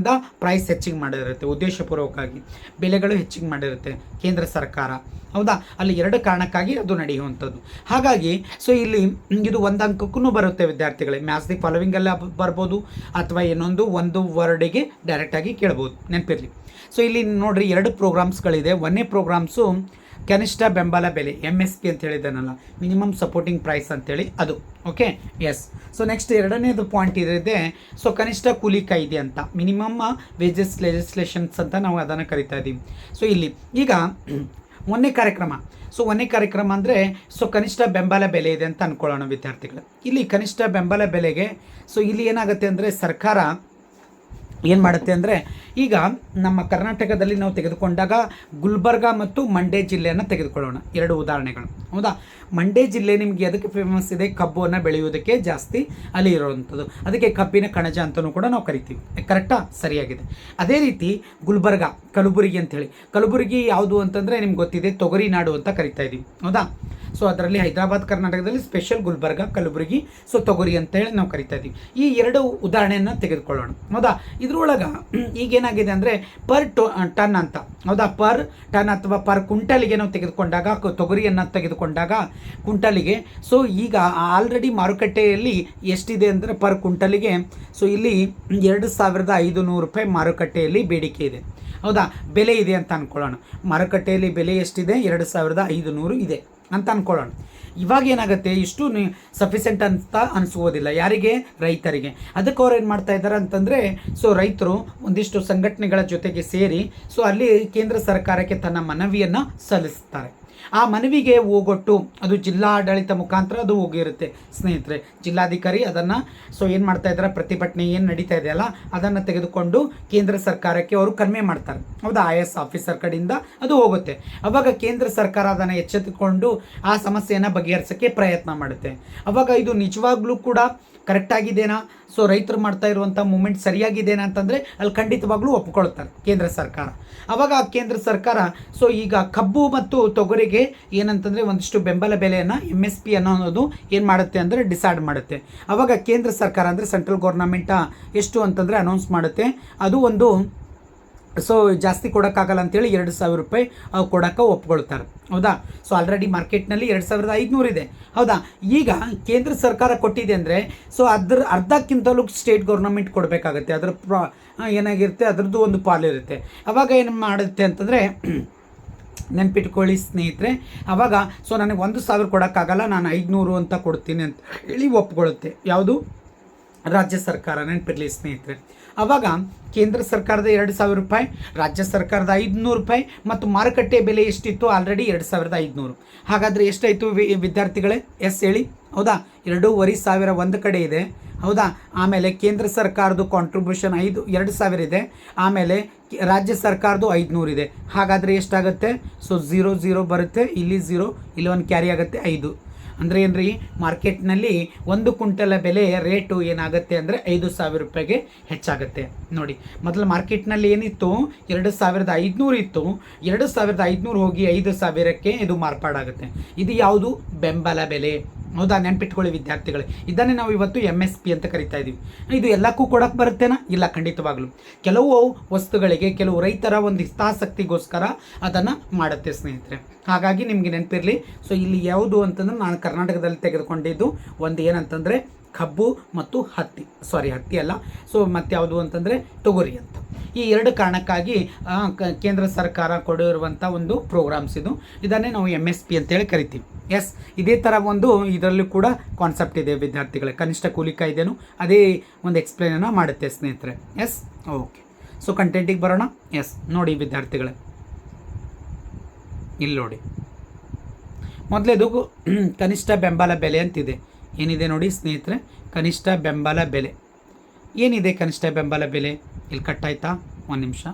ಪ್ರೈಸ್ ಹೆಚ್ಚಿಗೆ ಮಾಡಿರುತ್ತೆ, ಉದ್ದೇಶಪೂರ್ವಕವಾಗಿ ಬೆಲೆಗಳು ಹೆಚ್ಚಿಗೆ ಮಾಡಿರುತ್ತೆ ಕೇಂದ್ರ ಸರ್ಕಾರ. ಹೌದಾ, ಅಲ್ಲಿ ಎರಡು ಕಾರಣಕ್ಕಾಗಿ ಅದು ನಡೆಯುವಂಥದ್ದು. ಹಾಗಾಗಿ ಸೊ ಇಲ್ಲಿ ಇದು ಒಂದು ಅಂಕಕ್ಕೂ ಬರುತ್ತೆ ವಿದ್ಯಾರ್ಥಿಗಳೇ. ಮ್ಯಾಚ್ ದಿ ಫಾಲೋವಿಂಗ್ ಎಲ್ಲ ಬರ್ಬೋದು, ಅಥವಾ ಒಂದು ವರ್ಡಿಗೆ ಡೈರೆಕ್ಟಾಗಿ ಕೇಳ್ಬೋದು, ನೆನಪಿರಲಿ. ಸೊ ಇಲ್ಲಿ ನೋಡ್ರಿ, 2 ಪ್ರೋಗ್ರಾಮ್ಸ್ಗಳಿದೆ. ಒಂದನೇ ಪ್ರೋಗ್ರಾಮ್ಸು ಕನಿಷ್ಠ ಬೆಂಬಲ ಬೆಲೆ, MSP ಅಂತ ಹೇಳಿದ್ದಾನಲ್ಲ, ಮಿನಿಮಮ್ ಸಪೋರ್ಟಿಂಗ್ ಪ್ರೈಸ್ ಅಂತೇಳಿ ಅದು. Okay, yes. ಸೊ ನೆಕ್ಸ್ಟ್ ಎರಡನೇದು ಪಾಯಿಂಟ್ ಇದೆ, ಸೊ ಕನಿಷ್ಠ ಕೂಲಿ ಕಾಯ್ದೆ ಅಂತ, ಮಿನಿಮಮ್ ವೇಜಸ್ ಲೆಜಿಸ್ಲೇಷನ್ಸ್ ಅಂತ ನಾವು ಅದನ್ನು ಕರಿತಾ ಇದ್ದೀವಿ. ಸೊ ಇಲ್ಲಿ ಈಗ ಒಂದನೇ ಕಾರ್ಯಕ್ರಮ ಅಂದರೆ ಸೊ ಕನಿಷ್ಠ ಬೆಂಬಲ ಬೆಲೆ ಇದೆ ಅಂತ ಅಂದ್ಕೊಳ್ಳೋಣ ವಿದ್ಯಾರ್ಥಿಗಳು. ಇಲ್ಲಿ ಕನಿಷ್ಠ ಬೆಂಬಲ ಬೆಲೆಗೆ ಸೊ ಇಲ್ಲಿ ಏನಾಗುತ್ತೆ ಅಂದರೆ ಸರ್ಕಾರ ಏನು ಮಾಡುತ್ತೆ ಅಂದರೆ, ಈಗ ನಮ್ಮ ಕರ್ನಾಟಕದಲ್ಲಿ ನಾವು ತೆಗೆದುಕೊಂಡಾಗ ಗುಲ್ಬರ್ಗ ಮತ್ತು ಮಂಡ್ಯ ಜಿಲ್ಲೆಯನ್ನು ತೆಗೆದುಕೊಳ್ಳೋಣ, 2 ಉದಾಹರಣೆಗಳು. ಹೌದಾ, ಮಂಡ್ಯ ಜಿಲ್ಲೆ ನಿಮಗೆ ಅದಕ್ಕೆ ಫೇಮಸ್ ಇದೆ, ಕಬ್ಬನ್ನು ಬೆಳೆಯುವುದಕ್ಕೆ ಜಾಸ್ತಿ ಅಲ್ಲಿ ಇರುವಂಥದ್ದು, ಅದಕ್ಕೆ ಕಬ್ಬಿನ ಕಣಜ ಅಂತಲೂ ಕೂಡ ನಾವು ಕರಿತೀವಿ. ಕರೆಕ್ಟಾ? ಸರಿಯಾಗಿದೆ. ಅದೇ ರೀತಿ ಗುಲ್ಬರ್ಗ, ಕಲಬುರಗಿ ಅಂಥೇಳಿ. ಕಲಬುರಗಿ ಯಾವುದು ಅಂತಂದರೆ ನಿಮ್ಗೆ ಗೊತ್ತಿದೆ, ತೊಗರಿ ನಾಡು ಅಂತ ಕರಿತಾ ಇದ್ದೀವಿ. ಹೌದಾ, ಸೊ ಅದರಲ್ಲಿ ಹೈದರಾಬಾದ್ ಕರ್ನಾಟಕದಲ್ಲಿ ಸ್ಪೆಷಲ್ ಗುಲ್ಬರ್ಗ, ಕಲಬುರಗಿ, ಸೊ ತೊಗರಿ ಅಂತೇಳಿ ನಾವು ಕರಿತಾ ಇದ್ದೀವಿ. ಈ 2 ಉದಾಹರಣೆಯನ್ನು ತೆಗೆದುಕೊಳ್ಳೋಣ. ಹೌದಾ, ಇದ್ರೊಳಗೆ ಈಗೇನಾಗಿದೆ ಅಂದರೆ ಪರ್ ಟನ್ ಅಂತ, ಹೌದಾ, ಪರ್ ಟನ್ ಅಥವಾ ಪರ್ ಕುಂಟಲಿಗೆ ನಾವು ತೆಗೆದುಕೊಂಡಾಗ, ತೊಗರಿಯನ್ನು ತೆಗೆದುಕೊಂಡಾಗ ಕುಂಟಲಿಗೆ, ಸೊ ಈಗ ಆಲ್ರೆಡಿ ಮಾರುಕಟ್ಟೆಯಲ್ಲಿ ಎಷ್ಟಿದೆ ಅಂದರೆ ಪರ್ ಕುಂಟಲಿಗೆ, ಸೊ ಇಲ್ಲಿ 2500 ರೂಪಾಯಿ ಮಾರುಕಟ್ಟೆಯಲ್ಲಿ ಬೇಡಿಕೆ ಇದೆ. ಹೌದಾ, ಬೆಲೆ ಇದೆ ಅಂತ ಅಂದ್ಕೊಳ್ಳೋಣ. ಮಾರುಕಟ್ಟೆಯಲ್ಲಿ ಬೆಲೆ ಎಷ್ಟಿದೆ? 2500 ಇದೆ ಅಂತ ಅಂದ್ಕೊಳ್ಳೋಣ. ಇವಾಗ ಏನಾಗುತ್ತೆ, ಇಷ್ಟು ಸಫಿಷಿಯೆಂಟ್ ಅಂತ ಅನಿಸುವುದಿಲ್ಲ. ಯಾರಿಗೆ? ರೈತರಿಗೆ. ಅದಕ್ಕೆ ಅವ್ರು ಏನು ಮಾಡ್ತಾ ಇದ್ದಾರೆ ಅಂತಂದರೆ, ಸೊ ರೈತರು ಒಂದಿಷ್ಟು ಸಂಘಟನೆಗಳ ಜೊತೆಗೆ ಸೇರಿ ಸೊ ಅಲ್ಲಿ ಕೇಂದ್ರ ಸರ್ಕಾರಕ್ಕೆ ತನ್ನ ಮನವಿಯನ್ನು ಸಲ್ಲಿಸ್ತಾರೆ. ಆ ಮನವಿಗೆ ಹೋಗೊಟ್ಟು ಅದು ಜಿಲ್ಲಾಡಳಿತ ಮುಖಾಂತರ ಅದು ಹೋಗಿರುತ್ತೆ ಸ್ನೇಹಿತರೆ. ಜಿಲ್ಲಾಧಿಕಾರಿ ಅದನ್ನು ಏನು ಮಾಡ್ತಾ ಇದ್ದಾರೆ, ಪ್ರತಿಭಟನೆ ಏನು ನಡೀತಾ ಇದೆಯಲ್ಲ ಅದನ್ನು ತೆಗೆದುಕೊಂಡು ಕೇಂದ್ರ ಸರ್ಕಾರಕ್ಕೆ ಅವರು ಕಡಿಮೆ ಮಾಡ್ತಾರೆ. ಹೌದಾ, IAS ಆಫೀಸರ್ ಕಡೆಯಿಂದ ಅದು ಹೋಗುತ್ತೆ. ಅವಾಗ ಕೇಂದ್ರ ಸರ್ಕಾರ ಅದನ್ನು ಎಚ್ಚೆತ್ತುಕೊಂಡು ಆ ಸಮಸ್ಯೆಯನ್ನು ಬಗೆಹರಿಸೋಕ್ಕೆ ಪ್ರಯತ್ನ ಮಾಡುತ್ತೆ. ಅವಾಗ ಇದು ನಿಜವಾಗ್ಲೂ ಕೂಡ ಕರೆಕ್ಟ್ ಆಗಿದೆನಾ, ಸೊ ರೈತರು ಮಾಡ್ತಾ ಇರುವಂಥ ಮೂಮೆಂಟ್ ಸರಿಯಾಗಿದೆನಾ ಅಂತಂದರೆ ಅಲ್ಲಿ ಖಂಡಿತವಾಗ್ಲೂ ಒಪ್ಕೊಳ್ತಾರೆ ಕೇಂದ್ರ ಸರ್ಕಾರ. ಅವಾಗ ಕೇಂದ್ರ ಸರ್ಕಾರ ಈಗ ಕಬ್ಬು ಮತ್ತು ತೊಗರಿಗೆ ಏನಂತಂದರೆ ಒಂದಿಷ್ಟು ಬೆಂಬಲ ಬೆಲೆಯನ್ನು MSP ಅನ್ನೋದು ಏನು ಮಾಡುತ್ತೆ ಅಂದರೆ ಡಿಸೈಡ್ ಮಾಡುತ್ತೆ. ಅವಾಗ ಕೇಂದ್ರ ಸರ್ಕಾರ ಅಂದರೆ ಸೆಂಟ್ರಲ್ ಗೌರ್ನಮೆಂಟ ಎಷ್ಟು ಅಂತಂದರೆ ಅನೌನ್ಸ್ ಮಾಡುತ್ತೆ. ಅದು ಒಂದು ಜಾಸ್ತಿ ಕೊಡೋಕ್ಕಾಗಲ್ಲ ಅಂತೇಳಿ 2,000 ರೂಪಾಯಿ ಕೊಡೋಕ್ಕೆ ಒಪ್ಕೊಳ್ತಾರೆ. ಹೌದಾ, ಆಲ್ರೆಡಿ ಮಾರ್ಕೆಟ್ನಲ್ಲಿ 2,500 ಇದೆ. ಹೌದಾ, ಈಗ ಕೇಂದ್ರ ಸರ್ಕಾರ ಕೊಟ್ಟಿದೆ ಅಂದರೆ ಅದ್ರ ಅರ್ಧಕ್ಕಿಂತಲೂ ಸ್ಟೇಟ್ ಗೌರ್ನಮೆಂಟ್ ಕೊಡಬೇಕಾಗತ್ತೆ. ಅದರ ಏನಾಗಿರುತ್ತೆ, ಅದರದ್ದು ಒಂದು ಪಾಲಿರುತ್ತೆ. ಅವಾಗ ಏನು ಮಾಡುತ್ತೆ ಅಂತಂದರೆ ನೆನ್ಪಿಟ್ಕೊಳ್ಳಿ ಸ್ನೇಹಿತರೆ, ಅವಾಗ ನನಗೆ 1,000 ಕೊಡೋಕ್ಕಾಗಲ್ಲ, ನಾನು 500 ಅಂತ ಕೊಡ್ತೀನಿ ಅಂತ ಹೇಳಿ ಒಪ್ಕೊಳ್ಳುತ್ತೆ. ಯಾವುದು, ರಾಜ್ಯ ಸರ್ಕಾರ. ನೆನಪಿರಲಿ ಸ್ನೇಹಿತರೆ. ಆವಾಗ ಕೇಂದ್ರ ಸರ್ಕಾರದ 2,000 ರೂಪಾಯಿ, ರಾಜ್ಯ ಸರ್ಕಾರದ 500 ರೂಪಾಯಿ ಮತ್ತು ಮಾರುಕಟ್ಟೆ ಬೆಲೆ ಎಷ್ಟಿತ್ತು ಆಲ್ರೆಡಿ 2,500. ಹಾಗಾದರೆ ಎಷ್ಟಾಯಿತು ವಿದ್ಯಾರ್ಥಿಗಳೇ? ಎಸ್ ಹೇಳಿ. ಹೌದಾ, 2,500 ಒಂದು ಕಡೆ ಇದೆ. ಹೌದಾ, ಆಮೇಲೆ ಕೇಂದ್ರ ಸರ್ಕಾರದ್ದು ಕಾಂಟ್ರಿಬ್ಯೂಷನ್ 2,000 ಇದೆ. ಆಮೇಲೆ ರಾಜ್ಯ ಸರ್ಕಾರದ್ದು 500 ಇದೆ. ಹಾಗಾದರೆ ಎಷ್ಟಾಗುತ್ತೆ? 0 ಬರುತ್ತೆ, ಇಲ್ಲಿ 0, ಇಲ್ಲಿ ಒಂದು ಕ್ಯಾರಿ ಆಗುತ್ತೆ 5. ಅಂದರೆ ಏನ್ರಿ, ಮಾರ್ಕೆಟ್ನಲ್ಲಿ 1 ಕ್ವಿಂಟಲ ಬೆಲೆ ರೇಟು ಏನಾಗುತ್ತೆ ಅಂದರೆ 5,000 ರೂಪಾಯಿಗೆ ಹೆಚ್ಚಾಗುತ್ತೆ. ನೋಡಿ, ಮೊದಲು ಮಾರ್ಕೆಟ್ನಲ್ಲಿ ಏನಿತ್ತು, 2,500 ಇತ್ತು. 2,500 ಹೋಗಿ 5,000ಕ್ಕೆ ಇದು ಮಾರ್ಪಾಡಾಗುತ್ತೆ. ಇದು ಯಾವುದು? ಬೆಂಬಲ ಬೆಲೆ. ಹೌದಾ, ನೆನ್ಪಿಟ್ಕೊಳ್ಳಿ ವಿದ್ಯಾರ್ಥಿಗಳೇ. ಇದನ್ನೇ ನಾವು ಇವತ್ತು MSP ಅಂತ ಕರಿತಾ ಇದ್ದೀವಿ. ಇದು ಎಲ್ಲಕ್ಕೂ ಕೊಡಕ್ಕೆ ಬರುತ್ತೇನಾ? ಇಲ್ಲ, ಖಂಡಿತವಾಗ್ಲೂ. ಕೆಲವು ವಸ್ತುಗಳಿಗೆ ಕೆಲವು ರೈತರ ಒಂದು ಹಿತಾಸಕ್ತಿಗೋಸ್ಕರ ಅದನ್ನು ಮಾಡುತ್ತೆ ಸ್ನೇಹಿತರೆ. ಹಾಗಾಗಿ ನಿಮಗೆ ನೆನಪಿರಲಿ. ಇಲ್ಲಿ ಯಾವುದು ಅಂತಂದ್ರೆ ನಾನು ಕರ್ನಾಟಕದಲ್ಲಿ ತೆಗೆದುಕೊಂಡಿದ್ದು ಒಂದು ಏನಂತಂದರೆ ಕಬ್ಬು ಮತ್ತು ಹತ್ತಿ ಅಲ್ಲ, ಮತ್ತು ಯಾವುದು ಅಂತಂದರೆ ತೊಗರಿ ಅಂತ. ಈ 2 ಕಾರಣಕ್ಕಾಗಿ ಕೇಂದ್ರ ಸರ್ಕಾರ ಕೊಡಿರುವಂಥ ಒಂದು ಪ್ರೋಗ್ರಾಮ್ಸ್ ಇದು. ಇದನ್ನೇ ನಾವು MSP ಅಂತೇಳಿ ಕರಿತೀವಿ. ಎಸ್, ಇದೇ ಥರ ಒಂದು ಇದರಲ್ಲೂ ಕೂಡ ಕಾನ್ಸೆಪ್ಟ್ ಇದೆ ವಿದ್ಯಾರ್ಥಿಗಳೇ. ಕನಿಷ್ಠ ಕೂಲಿ ಕಾಯ್ದೆನೂ ಅದೇ ಒಂದು ಎಕ್ಸ್ಪ್ಲೇನನ್ನು ಮಾಡುತ್ತೆ ಸ್ನೇಹಿತರೆ. S, okay. ಕಂಟೆಂಟಿಗೆ ಬರೋಣ. ಎಸ್, ನೋಡಿ ವಿದ್ಯಾರ್ಥಿಗಳೇ, ಇಲ್ಲಿ ನೋಡಿ, ಮೊದಲೇದು ಕನಿಷ್ಠ ಬೆಂಬಲ ಬೆಲೆ ಅಂತಿದೆ. ಏನಿದೆ ನೋಡಿ ಸ್ನೇಹಿತರೆ, ಕನಿಷ್ಠ ಬೆಂಬಲ ಬೆಲೆ ಏನಿದೆ? ಕನಿಷ್ಠ ಬೆಂಬಲ ಬೆಲೆ ಇಲ್ಲಿ ಕಟ್ಟಾಯ್ತಾ? ಒಂದು ನಿಮಿಷ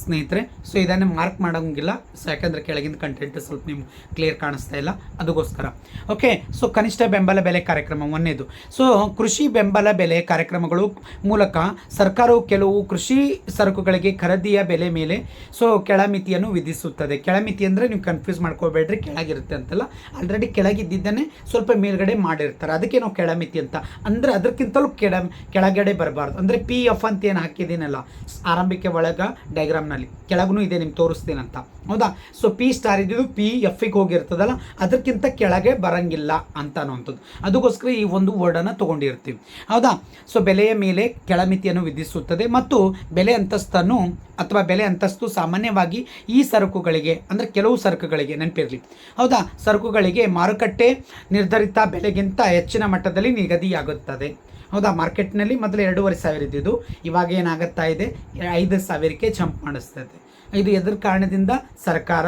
ಸ್ನೇಹಿತರೆ. ಇದನ್ನು ಮಾರ್ಕ್ ಮಾಡೋಂಗಿಲ್ಲ, ಯಾಕಂದರೆ ಕೆಳಗಿನ ಕಂಟೆಂಟ್ ಸ್ವಲ್ಪ ನಿಮ್ಗೆ ಕ್ಲಿಯರ್ ಕಾಣಿಸ್ತಾ ಇಲ್ಲ, ಅದಕ್ಕೋಸ್ಕರ. ಓಕೆ, ಕನಿಷ್ಠ ಬೆಂಬಲ ಬೆಲೆ ಕಾರ್ಯಕ್ರಮ ಒಂದೇದು. ಕೃಷಿ ಬೆಂಬಲ ಬೆಲೆ ಕಾರ್ಯಕ್ರಮಗಳು ಮೂಲಕ ಸರ್ಕಾರವು ಕೆಲವು ಕೃಷಿ ಸರಕುಗಳಿಗೆ ಖರೀದಿಯ ಬೆಲೆ ಮೇಲೆ ಕೆಳಮಿತಿಯನ್ನು ವಿಧಿಸುತ್ತದೆ. ಕೆಳಮಿತಿ ಅಂದರೆ ನೀವು ಕನ್ಫ್ಯೂಸ್ ಮಾಡ್ಕೋಬೇಡ್ರಿ, ಕೆಳಗಿರುತ್ತೆ ಅಂತಲ್ಲ, ಆಲ್ರೆಡಿ ಕೆಳಗಿದ್ದನ್ನೇ ಸ್ವಲ್ಪ ಮೇಲ್ಗಡೆ ಮಾಡಿರ್ತಾರೆ, ಅದಕ್ಕೆ ನಾವು ಕೆಳಮಿತಿ ಅಂತ. ಅಂದರೆ ಅದಕ್ಕಿಂತಲೂ ಕೆಳಗಡೆ ಬರಬಾರ್ದು. ಅಂದರೆ PF ಅಂತ ಏನು ಹಾಕಿದ್ದೀನಲ್ಲ ಆರಂಭಿಕ ಒಳಗ ಡಯಾಗ್ರಾಮ್ನಲ್ಲಿ, ಕೆಳಗೂ ಇದೆ, ನಿಮ್ಗೆ ತೋರಿಸ್ತೀನಂತ. ಹೌದಾ, P ಸ್ಟಾರ್ ಇದ್ದಿದ್ದು PFಗೆ ಹೋಗಿರ್ತದಲ್ಲ, ಅದಕ್ಕಿಂತ ಕೆಳಗೆ ಬರಂಗಿಲ್ಲ ಅಂತ ಅನ್ನೋವಂಥದ್ದು. ಅದಕ್ಕೋಸ್ಕರ ಈ ಒಂದು ವರ್ಡನ್ನು ತೊಗೊಂಡಿರ್ತೀವಿ. ಹೌದಾ, ಬೆಲೆಯ ಮೇಲೆ ಕೆಳಮಿತಿಯನ್ನು ವಿಧಿಸುತ್ತದೆ ಮತ್ತು ಬೆಲೆ ಅಂತಸ್ತನ್ನು ಅಥವಾ ಬೆಲೆ ಅಂತಸ್ತು ಸಾಮಾನ್ಯವಾಗಿ ಈ ಸರಕುಗಳಿಗೆ, ಅಂದರೆ ಕೆಲವು ಸರಕುಗಳಿಗೆ, ನೆನಪಿರಲಿ. ಹೌದಾ, ಸರಕುಗಳಿಗೆ ಮಾರುಕಟ್ಟೆ ನಿರ್ಧರಿತ ಬೆಲೆಗಿಂತ ಹೆಚ್ಚಿನ ಮಟ್ಟದಲ್ಲಿ ನಿಗದಿಯಾಗುತ್ತದೆ. ಹೌದಾ, ಮಾರ್ಕೆಟ್ನಲ್ಲಿ ಮೊದಲು 2,500 ಇದ್ದಿದ್ದು ಇವಾಗ ಏನಾಗುತ್ತಾ ಇದೆ, 5,000ಕ್ಕೆ ಜಂಪ್ ಮಾಡಿಸ್ತದೆ. ಇದು ಎದ್ರ ಕಾರಣದಿಂದ? ಸರ್ಕಾರ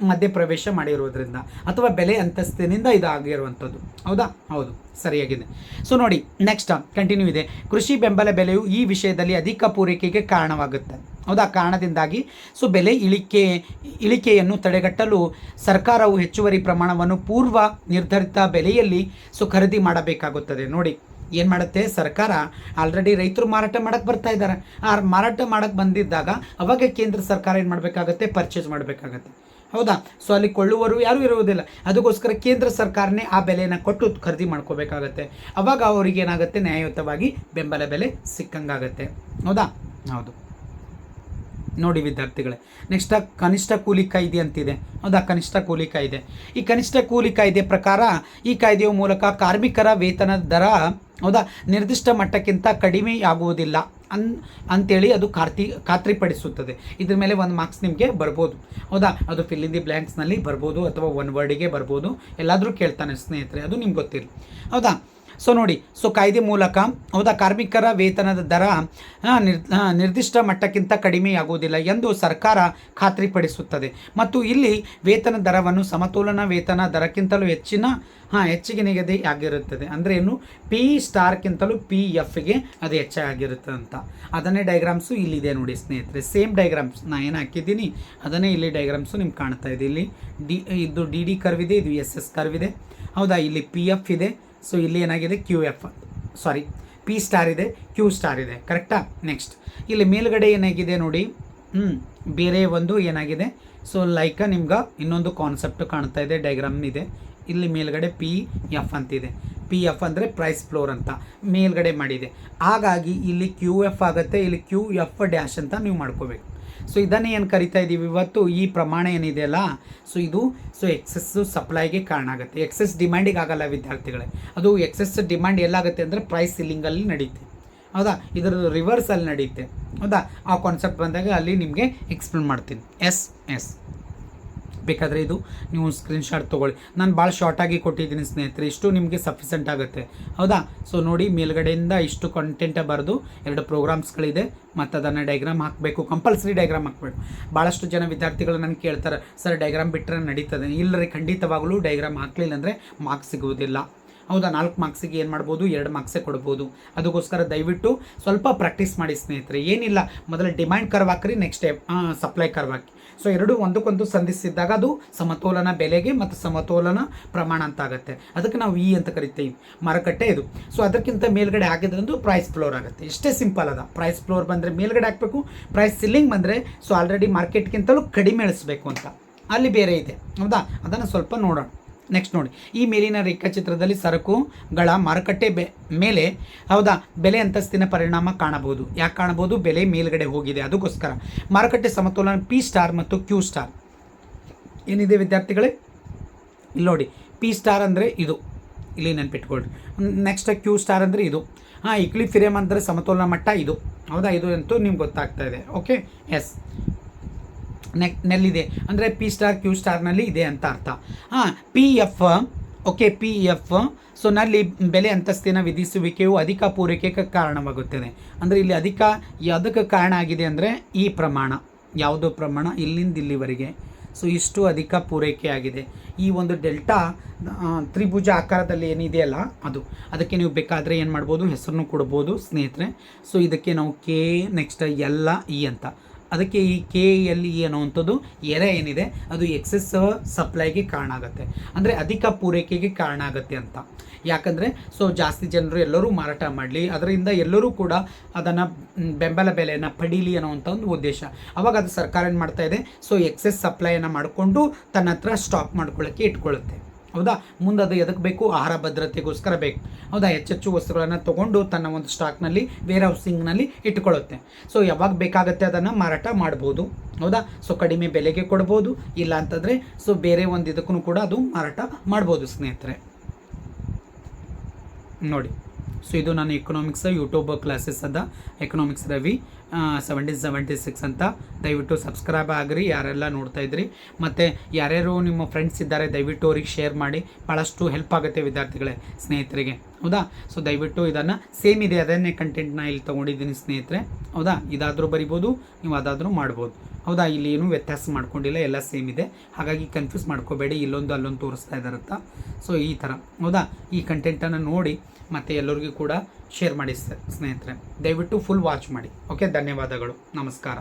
ಮಧ್ಯಪ್ರವೇಶ ಮಾಡಿರೋದ್ರಿಂದ ಅಥವಾ ಬೆಲೆ ಅಂತಸ್ತಿನಿಂದ ಇದು ಆಗಿರುವಂಥದ್ದು. ಹೌದಾ, ಹೌದು, ಸರಿಯಾಗಿದೆ. ನೋಡಿ, ನೆಕ್ಸ್ಟ್ ಕಂಟಿನ್ಯೂ ಇದೆ. ಕೃಷಿ ಬೆಂಬಲ ಬೆಲೆಯು ಈ ವಿಷಯದಲ್ಲಿ ಅಧಿಕ ಪೂರೈಕೆಗೆ ಕಾರಣವಾಗುತ್ತೆ. ಹೌದಾ, ಕಾರಣದಿಂದಾಗಿ ಬೆಲೆ ಇಳಿಕೆಯನ್ನು ತಡೆಗಟ್ಟಲು ಸರ್ಕಾರವು ಹೆಚ್ಚುವರಿ ಪ್ರಮಾಣವನ್ನು ಪೂರ್ವ ನಿರ್ಧರಿತ ಬೆಲೆಯಲ್ಲಿ ಖರೀದಿ ಮಾಡಬೇಕಾಗುತ್ತದೆ. ನೋಡಿ, ಏನು ಮಾಡುತ್ತೆ ಸರ್ಕಾರ, ಆಲ್ರೆಡಿ ರೈತರು ಮಾರಾಟ ಮಾಡೋಕ್ಕೆ ಬರ್ತಾ ಇದ್ದಾರೆ. ಆ ಮಾರಾಟ ಮಾಡೋಕ್ಕೆ ಬಂದಿದ್ದಾಗ ಅವಾಗ ಕೇಂದ್ರ ಸರ್ಕಾರ ಏನು ಮಾಡಬೇಕಾಗತ್ತೆ? ಪರ್ಚೇಸ್ ಮಾಡಬೇಕಾಗತ್ತೆ. ಹೌದಾ, ಅಲ್ಲಿ ಕೊಳ್ಳುವರು ಯಾರೂ ಇರುವುದಿಲ್ಲ. ಅದಕ್ಕೋಸ್ಕರ ಕೇಂದ್ರ ಸರ್ಕಾರನೇ ಆ ಬೆಲೆಯನ್ನು ಕೊಟ್ಟು ಖರೀದಿ ಮಾಡ್ಕೋಬೇಕಾಗತ್ತೆ. ಅವಾಗ ಅವರಿಗೆ ಏನಾಗುತ್ತೆ? ನ್ಯಾಯಯುತವಾಗಿ ಬೆಂಬಲ ಬೆಲೆ ಸಿಕ್ಕಂಗಾಗತ್ತೆ. ಹೌದಾ, ಹೌದು. ನೋಡಿ ವಿದ್ಯಾರ್ಥಿಗಳೇ, ನೆಕ್ಸ್ಟ್ ಕನಿಷ್ಠ ಕೂಲಿ ಕಾಯ್ದೆ ಅಂತಿದೆ. ಹೌದಾ, ಕನಿಷ್ಠ ಕೂಲಿ ಕಾಯ್ದೆ. ಈ ಕನಿಷ್ಠ ಕೂಲಿ ಕಾಯ್ದೆ ಪ್ರಕಾರ ಈ ಕಾಯ್ದೆಯ ಮೂಲಕ ಕಾರ್ಮಿಕರ ವೇತನದ ದರ, ಹೌದಾ, ನಿರ್ದಿಷ್ಟ ಮಟ್ಟಕ್ಕಿಂತ ಕಡಿಮೆಯಾಗುವುದಿಲ್ಲ ಅಂತೇಳಿ ಅದು ಖಾತ್ರಿಪಡಿಸುತ್ತದೆ. ಇದ್ರ ಮೇಲೆ 1 ಮಾರ್ಕ್ಸ್ ನಿಮಗೆ ಬರ್ಬೋದು. ಹೌದಾ, ಅದು ಫಿಲ್ ಇನ್ ದಿ ಬ್ಲ್ಯಾಂಕ್ಸ್ನಲ್ಲಿ ಬರ್ಬೋದು ಅಥವಾ 1 ವರ್ಡಿಗೆ ಬರ್ಬೋದು, ಎಲ್ಲಾದರೂ ಕೇಳ್ತಾನೆ ಸ್ನೇಹಿತರೆ, ಅದು ನಿಮ್ಗೆ ಗೊತ್ತಿರಲಿ. ಹೌದಾ, ಸೊ ನೋಡಿ, ಸೊ ಕಾಯ್ದೆ ಮೂಲಕ ಹೌದಾ ಕಾರ್ಮಿಕರ ವೇತನದ ದರ ನಿರ್ದಿಷ್ಟ ಮಟ್ಟಕ್ಕಿಂತ ಕಡಿಮೆಯಾಗುವುದಿಲ್ಲ ಎಂದು ಸರ್ಕಾರ ಖಾತ್ರಿಪಡಿಸುತ್ತದೆ. ಮತ್ತು ಇಲ್ಲಿ ವೇತನ ದರವನ್ನು ಸಮತೋಲನ ವೇತನ ದರಕ್ಕಿಂತಲೂ ಹೆಚ್ಚಿಗೆ ನಿಗದಿಯಾಗಿರುತ್ತದೆ. ಅಂದರೆ ಏನು, ಪಿ ಸ್ಟಾರ್ಕ್ಕಿಂತಲೂ ಪಿ ಎಫ್ಗೆ ಅದು ಹೆಚ್ಚಾಗಿರುತ್ತೆ ಅಂತ. ಅದನ್ನೇ ಡೈಗ್ರಾಮ್ಸು ಇಲ್ಲಿದೆ ನೋಡಿ ಸ್ನೇಹಿತರೆ, ಸೇಮ್ ಡೈಗ್ರಾಮ್ಸ್ ನಾ ಏನು ಹಾಕಿದ್ದೀನಿ ಅದನ್ನೇ ಇಲ್ಲಿ ಡೈಗ್ರಾಮ್ಸು ನಿಮ್ಗೆ ಕಾಣ್ತಾ ಇದೆ. ಇಲ್ಲಿ ಇದು ಡಿ ಡಿ ಕರ್ವ್ ಇದೆ, ಇದು ಎಸ್ ಎಸ್ ಕರ್ವ್ ಇದೆ ಹೌದಾ. ಇಲ್ಲಿ ಪಿ ಎಫ್ ಇದೆ, ಸೊ ಇಲ್ಲಿ ಏನಾಗಿದೆ ಕ್ಯೂ ಎಫ್, ಸಾರಿ ಪಿ ಸ್ಟಾರ್ ಇದೆ, ಕ್ಯೂ ಸ್ಟಾರ್ ಇದೆ, ಕರೆಕ್ಟಾ. ನೆಕ್ಸ್ಟ್ ಇಲ್ಲಿ ಮೇಲ್ಗಡೆ ಏನಾಗಿದೆ ನೋಡಿ, ಬೇರೆ ಒಂದು ಏನಾಗಿದೆ, ಸೊ ಲೈಕ್ ನಿಮ್ಗೆ ಇನ್ನೊಂದು ಕಾನ್ಸೆಪ್ಟ್ ಕಾಣ್ತಾ ಇದೆ, ಡೈಗ್ರಾಮ್ ಇದೆ. ಇಲ್ಲಿ ಮೇಲ್ಗಡೆ ಪಿ ಎಫ್ ಅಂತಿದೆ, ಪಿ ಎಫ್ ಅಂದರೆ ಪ್ರೈಸ್ ಫ್ಲೋರ್ ಅಂತ ಮೇಲ್ಗಡೆ ಮಾಡಿದೆ. ಹಾಗಾಗಿ ಇಲ್ಲಿ ಕ್ಯೂ ಎಫ್ ಆಗುತ್ತೆ, ಇಲ್ಲಿ ಕ್ಯೂ ಎಫ್ ಡ್ಯಾಶ್ ಅಂತ ನೀವು ಮಾಡ್ಕೋಬೇಕು. ಸೊ ಇದನ್ನೇ ಏನು ಕರಿತಾ ಇದ್ದೀವಿ ಇವತ್ತು, ಈ ಪ್ರಮಾಣ ಏನಿದೆಯಲ್ಲ, ಸೊ ಇದು ಎಕ್ಸೆಸ್ ಸಪ್ಲೈಗೆ ಕಾರಣ ಆಗುತ್ತೆ. ಎಕ್ಸೆಸ್ ಡಿಮ್ಯಾಂಡಿಗೆ ಆಗಲ್ಲ ವಿದ್ಯಾರ್ಥಿಗಳೇ, ಅದು ಎಕ್ಸೆಸ್ ಡಿಮ್ಯಾಂಡ್ ಎಲ್ಲಾಗುತ್ತೆ ಅಂದರೆ ಪ್ರೈಸ್ ಸೀಲಿಂಗಲ್ಲಿ ನಡೆಯುತ್ತೆ ಹೌದಾ, ಇದರ ರಿವರ್ಸಲ್ಲಿ ನಡೆಯುತ್ತೆ ಹೌದಾ. ಆ ಕಾನ್ಸೆಪ್ಟ್ ಬಂದಾಗ ಅಲ್ಲಿ ನಿಮಗೆ ಎಕ್ಸ್ಪ್ಲೇನ್ ಮಾಡ್ತೀನಿ. ಎಸ್ ಬೇಕಾದರೆ ಇದು ನೀವು ಸ್ಕ್ರೀನ್ಶಾಟ್ ತೊಗೊಳ್ಳಿ, ನಾನು ಭಾಳ ಶಾರ್ಟಾಗಿ ಕೊಟ್ಟಿದ್ದೀನಿ ಸ್ನೇಹಿತರೆ, ಇಷ್ಟು ನಿಮಗೆ ಸಫಿಸೆಂಟ್ ಆಗುತ್ತೆ ಹೌದಾ. ಸೊ ನೋಡಿ, ಮೇಲ್ಗಡೆಯಿಂದ ಇಷ್ಟು ಕಂಟೆಂಟೇ ಬರೆದು 2 ಪ್ರೋಗ್ರಾಮ್ಸ್ಗಳಿದೆ, ಮತ್ತು ಅದನ್ನು ಡೈಗ್ರಾಮ್ ಹಾಕಬೇಕು, ಕಂಪಲ್ಸರಿ ಡೈಗ್ರಾಮ್ ಹಾಕಬೇಕು. ಭಾಳಷ್ಟು ಜನ ವಿದ್ಯಾರ್ಥಿಗಳು ನನಗೆ ಕೇಳ್ತಾರೆ, ಸರ್ ಡೈಗ್ರಾಮ್ ಬಿಟ್ಟರೆ ನಡೀತದೆ. ಇಲ್ಲರಿ, ಖಂಡಿತವಾಗಲೂ ಡೈಗ್ರಾಮ್ ಹಾಕಲಿಲ್ಲ ಅಂದರೆ ಮಾರ್ಕ್ಸ್ ಸಿಗುವುದಿಲ್ಲ ಹೌದಾ. 4 ಮಾರ್ಕ್ಸಿಗೆ ಏನು ಮಾಡ್ಬೋದು, 2 ಮಾರ್ಕ್ಸೇ ಕೊಡ್ಬೋದು. ಅದಕ್ಕೋಸ್ಕರ ದಯವಿಟ್ಟು ಸ್ವಲ್ಪ ಪ್ರಾಕ್ಟೀಸ್ ಮಾಡಿ ಸ್ನೇಹಿತರೆ. ಏನಿಲ್ಲ, ಮೊದಲು ಡಿಮ್ಯಾಂಡ್ ಕರ್ವ್ ಹಾಕ್ರಿ, ನೆಕ್ಸ್ಟ್ ಸಪ್ಲೈ ಕರ್ವ್ ಹಾಕಿ. ಸೊ ಎರಡೂ ಒಂದಕ್ಕೊಂದು ಸಂಧಿಸಿದ್ದಾಗ ಅದು ಸಮತೋಲನ ಬೆಲೆಗೆ ಮತ್ತು ಸಮತೋಲನ ಪ್ರಮಾಣ ಅಂತ ಆಗುತ್ತೆ. ಅದಕ್ಕೆ ನಾವು ಇ ಅಂತ ಕರಿತೀವಿ, ಮಾರುಕಟ್ಟೆ ಇದು. ಸೊ ಅದಕ್ಕಿಂತ ಮೇಲ್ಗಡೆ ಹಾಕಿದ್ರಂದು ಪ್ರೈಸ್ ಫ್ಲೋರ್ ಆಗುತ್ತೆ. ಇಷ್ಟೇ ಸಿಂಪಲ್ ಅದ. ಪ್ರೈಸ್ ಫ್ಲೋರ್ ಬಂದರೆ ಮೇಲ್ಗಡೆ ಹಾಕಬೇಕು, ಪ್ರೈಸ್ ಸಿಲ್ಲಿಂಗ್ ಬಂದರೆ ಸೊ ಆಲ್ರೆಡಿ ಮಾರ್ಕೆಟ್ಗಿಂತಲೂ ಕಡಿಮೆ ಇಳಿಸ್ಬೇಕು ಅಂತ ಅಲ್ಲಿ ಬೇರೆ ಇದೆ ಹೌದಾ. ಅದನ್ನು ಸ್ವಲ್ಪ ನೋಡೋಣ. ನೆಕ್ಸ್ಟ್ ನೋಡಿ, ಈ ಮೇಲಿನ ರೇಖಾಚಿತ್ರದಲ್ಲಿ ಸರಕುಗಳ ಮಾರುಕಟ್ಟೆ ಮೇಲೆ ಹೌದಾ ಬೆಲೆ ಅಂತಸ್ತಿನ ಪರಿಣಾಮ ಕಾಣಬಹುದು. ಯಾಕೆ ಕಾಣಬಹುದು, ಬೆಲೆ ಮೇಲ್ಗಡೆ ಹೋಗಿದೆ, ಅದಕ್ಕೋಸ್ಕರ ಮಾರುಕಟ್ಟೆ ಸಮತೋಲನ ಪಿ ಸ್ಟಾರ್ ಮತ್ತು ಕ್ಯೂ ಸ್ಟಾರ್ ಏನಿದೆ ವಿದ್ಯಾರ್ಥಿಗಳೇ, ಇಲ್ಲಿ ನೋಡಿ, ಪಿ ಸ್ಟಾರ್ ಅಂದರೆ ಇದು, ಇಲ್ಲಿ ನೆನ್ಪಿಟ್ಕೊಳ್ರಿ. ನೆಕ್ಸ್ಟ್ ಕ್ಯೂ ಸ್ಟಾರ್ ಅಂದರೆ ಇದು, ಇಕ್ವಿಲಿಬ್ರಿಯಂ ಅಂದರೆ ಸಮತೋಲನ ಮಟ್ಟ ಇದು ಹೌದಾ. ಇದು ಅಂತೂ ನಿಮ್ಗೆ ಗೊತ್ತಾಗ್ತಾ ಇದೆ. ಓಕೆ, ಎಸ್ ನೆಲ್ಲಿದೆ ಅಂದರೆ ಪಿ ಸ್ಟಾರ್ ಕ್ಯೂ ಸ್ಟಾರ್ನಲ್ಲಿ ಇದೆ ಅಂತ ಅರ್ಥ. P F, okay, P F so ನಲ್ಲಿ ಬೆಲೆ ಅಂತಸ್ತಿನ ವಿಧಿಸುವಿಕೆಯು ಅಧಿಕ ಪೂರೈಕೆಗೆ ಕಾರಣವಾಗುತ್ತದೆ. ಅಂದರೆ ಇಲ್ಲಿ ಅಧಿಕ ಯಾವುದಕ್ಕೆ ಕಾರಣ ಆಗಿದೆ ಅಂದರೆ ಈ ಪ್ರಮಾಣ, ಯಾವುದೋ ಪ್ರಮಾಣ ಇಲ್ಲಿಂದ ಇಲ್ಲಿವರೆಗೆ, ಸೊ ಇಷ್ಟು ಅಧಿಕ ಪೂರೈಕೆ ಆಗಿದೆ. ಈ ಒಂದು ಡೆಲ್ಟಾ ತ್ರಿಭುಜ ಆಕಾರದಲ್ಲಿ ಏನಿದೆಯಲ್ಲ ಅದು, ಅದಕ್ಕೆ ನೀವು ಬೇಕಾದರೆ ಏನು ಮಾಡ್ಬೋದು, ಹೆಸರನ್ನು ಕೊಡ್ಬೋದು ಸ್ನೇಹಿತರೆ. ಸೊ ಇದಕ್ಕೆ ನಾವು ಕೆ ನೆಕ್ಸ್ಟ್ ಎಲ್ಲ ಇ ಅಂತ, ಅದಕ್ಕೆ ಈ ಕೆ ಎಲ್ ಇ ಅನ್ನುವಂಥದ್ದು ಎರೆ ಏನಿದೆ ಅದು ಎಕ್ಸೆಸ್ ಸಪ್ಲೈಗೆ ಕಾರಣ ಆಗುತ್ತೆ, ಅಂದರೆ ಅಧಿಕ ಪೂರೈಕೆಗೆ ಕಾರಣ ಆಗುತ್ತೆ ಅಂತ. ಯಾಕಂದರೆ ಸೊ ಜಾಸ್ತಿ ಜನರು ಎಲ್ಲರೂ ಮಾರಾಟ ಮಾಡಲಿ, ಅದರಿಂದ ಎಲ್ಲರೂ ಕೂಡ ಅದನ್ನು ಬೆಂಬಲ ಬೆಲೆಯನ್ನು ಪಡೀಲಿ ಅನ್ನೋವಂಥ ಒಂದು ಉದ್ದೇಶ. ಅವಾಗ ಅದು ಸರ್ಕಾರ ಏನು ಮಾಡ್ತಾ ಇದೆ, ಸೊ ಎಕ್ಸೆಸ್ ಸಪ್ಲೈಯನ್ನು ಮಾಡಿಕೊಂಡು ತನ್ನ ಹತ್ರ ಸ್ಟಾಕ್ ಮಾಡ್ಕೊಳ್ಳೋಕ್ಕೆ ಇಟ್ಕೊಳ್ಳುತ್ತೆ ಹೌದಾ. ಮುಂದೆ ಅದು ಎದಕ್ಕೆ ಬೇಕು, ಆಹಾರ ಭದ್ರತೆಗೋಸ್ಕರ ಬೇಕು ಹೌದಾ. ಹೆಚ್ಚೆಚ್ಚು ವಸ್ತುಗಳನ್ನು ತೊಗೊಂಡು ತನ್ನ ಒಂದು ಸ್ಟಾಕ್ನಲ್ಲಿ ವೇರ್ ಹೌಸಿಂಗ್ನಲ್ಲಿ ಇಟ್ಕೊಳ್ಳುತ್ತೆ. ಸೊ ಯಾವಾಗ ಬೇಕಾಗುತ್ತೆ ಅದನ್ನು ಮಾರಾಟ ಮಾಡ್ಬೋದು ಹೌದಾ. ಸೊ ಕಡಿಮೆ ಬೆಲೆಗೆ ಕೊಡ್ಬೋದು, ಇಲ್ಲ ಅಂತಂದರೆ ಸೊ ಬೇರೆ ಒಂದು ಇದಕ್ಕೂ ಕೂಡ ಅದು ಮಾರಾಟ ಮಾಡ್ಬೋದು ಸ್ನೇಹಿತರೆ. ನೋಡಿ, ಸೊ ಇದು ನಾನು ಎಕನಾಮಿಕ್ಸ್ ಯೂಟ್ಯೂಬ್ ಕ್ಲಾಸಸ್ ಅದ, ಎಕನಾಮಿಕ್ಸ್ ರವಿ 1776 ಅಂತ. ದಯವಿಟ್ಟು ಸಬ್ಸ್ಕ್ರೈಬ್ ಆಗಿರಿ ಯಾರೆಲ್ಲ ನೋಡ್ತಾ ಇದ್ರಿ. ಮತ್ತು ಯಾರ್ಯಾರು ನಿಮ್ಮ ಫ್ರೆಂಡ್ಸ್ ಇದ್ದಾರೆ ದಯವಿಟ್ಟು ಅವ್ರಿಗೆ ಶೇರ್ ಮಾಡಿ, ಭಾಳಷ್ಟು ಹೆಲ್ಪ್ ಆಗುತ್ತೆ ವಿದ್ಯಾರ್ಥಿಗಳೇ, ಸ್ನೇಹಿತರಿಗೆ ಹೌದಾ. ಸೊ ದಯವಿಟ್ಟು ಇದನ್ನು ಸೇಮ್ ಇದೆ, ಅದನ್ನೇ ಕಂಟೆಂಟ್ನ ಇಲ್ಲಿ ತೊಗೊಂಡಿದ್ದೀನಿ ಸ್ನೇಹಿತರೆ ಹೌದಾ. ಇದಾದರೂ ಬರಿಬೋದು, ನೀವು ಅದಾದರೂ ಮಾಡ್ಬೋದು ಹೌದಾ. ಇಲ್ಲಿ ಏನೂ ವ್ಯತ್ಯಾಸ ಮಾಡ್ಕೊಂಡಿಲ್ಲ, ಎಲ್ಲ ಸೇಮ್ ಇದೆ. ಹಾಗಾಗಿ ಕನ್ಫ್ಯೂಸ್ ಮಾಡ್ಕೋಬೇಡಿ, ಇಲ್ಲೊಂದು ಅಲ್ಲೊಂದು ತೋರಿಸ್ತಾ ಇದ್ದಾರಂತ. ಸೊ ಈ ಥರ ಹೌದಾ. ಈ ಕಂಟೆಂಟನ್ನು ನೋಡಿ ಮತ್ತು ಎಲ್ಲರಿಗೂ ಕೂಡ ಶೇರ್ ಮಾಡಿ ಸ್ನೇಹಿತರೆ. ದಯವಿಟ್ಟು ಫುಲ್ ವಾಚ್ ಮಾಡಿ. ಓಕೆ, ಧನ್ಯವಾದಗಳು, ನಮಸ್ಕಾರ.